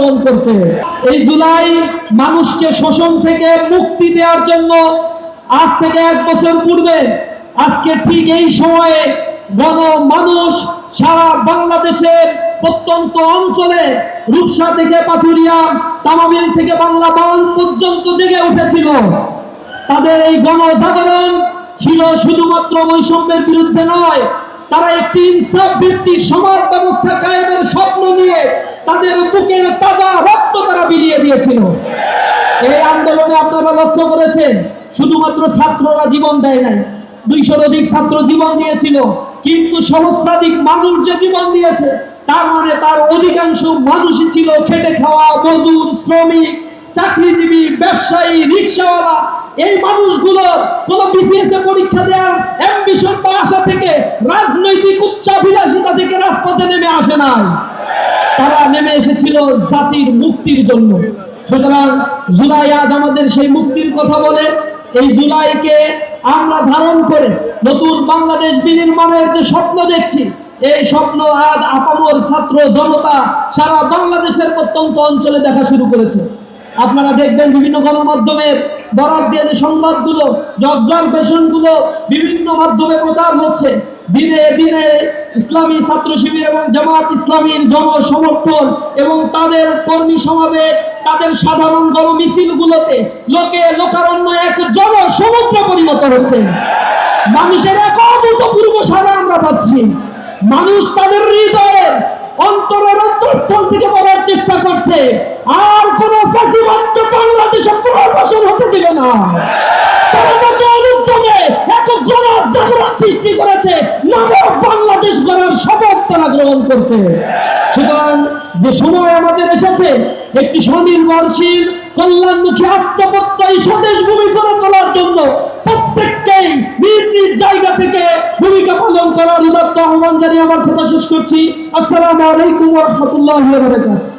গ্রহণ করছে। এই জুলাই মানুষকে শোষণ থেকে মুক্তি দেওয়ার জন্য আজ থেকে 1 বছর পূর্বে আজকে ঠিক এই সময়ে মানুষ সারা বাংলাদেশের প্রত্যন্ত অঞ্চলে রূপসা থেকে পাথুরিয়া, তামাবিল থেকে বাংলা বান পর্যন্ত জেগে উঠেছিল। তাদের এই গণজাগরণ ছিল শুধুমাত্র বৈষম্যের বিরুদ্ধে নয়, তারা একটি ইনসাফ ভিত্তিক সমাজ ব্যবস্থা কায়েমের স্বপ্ন নিয়ে তাদের বুকের তাজা রক্ত তারা বিলিয়ে দিয়েছিল। এই আন্দোলনে আপনারা লক্ষ্য করেছেন শুধুমাত্র ছাত্ররা জীবন দেয় নাই, 200-র অধিক ছাত্র জীবন দিয়েছিল, কিন্তু সহস্রাধিক মানুষ যে জীবন দিয়েছে তার মানে তার অধিকাংশ মানুষই ছিল খেটে খাওয়া মজুর, শ্রমিক, চাকরিজীবী, ব্যবসায়ী, রিকশাওয়ালা। এই মানুষগুলোর কোন বিসিএস এ পরীক্ষা দেওয়ার অ্যাম্বিশন বা আশা থেকে, রাজনৈতিক উচ্চাভিলাষিতা থেকে রাজপথে নেমে আসে নাই, তারা নেমে এসেছিল জাতির মুক্তির জন্য। সুতরাং জুলাই আজ আমাদের সেই মুক্তির কথা বলে, এই জুলাইকে আমরা ধারণ করে নতুন বাংলাদেশ বিনির্মাণের যে স্বপ্ন দেখছি, এই স্বপ্ন আজ আপামর ছাত্র জনতা সারা বাংলাদেশের প্রত্যন্ত অঞ্চলে দেখা শুরু করেছে। আপনারা দেখবেন বিভিন্ন গণমাধ্যমের বরাত দিয়ে যে সংবাদগুলো, যে অবজারভেশনগুলো বিভিন্ন মাধ্যমে প্রচার হচ্ছে, দিনে দিনে ইসলামী ছাত্র শিবির এবং জামাত ইসলামীর জনসমর্থন এবং তাদের কর্মী সমাবেশ, তাদের সাধারণ গণমিছিলগুলোতে লোকে লোকারণ্য এক জনসমুদ্রে পরিণত হচ্ছে। মানুষের এক অভূতপূর্ব সাড়া আমরা পাচ্ছি। মানুষ তাদের হৃদয়ের অন্তরের অন্তঃস্থল থেকে বলার চেষ্টা করছে, আর কোন ফ্যাসিবাদ বাংলাদেশে পুনর্বাসন হতে দিবে না। তারা নতুন উদ্যমে এক গণজাগরণ সৃষ্টি করেছে, নব বাংলাদেশ গড়ার শপথ তারা গ্রহণ করছে। সুতরাং যে সময় আমাদের এসেছে একটি স্বনির্ভরশীল, কল্যাণমুখী, আত্মপ্রত্যয়ী স্বদেশ ভূমি করে তোলার জন্য প্রত্যেককেই নিজ নিজ জায়গা থেকে ভূমিকা পালন করার উদাত্ত আহ্বান জানিয়ে আমার কথা শেষ করছি। আসসালামু আলাইকুম ওয়া রাহমাতুল্লাহি ওয়া বারাকাতুহু।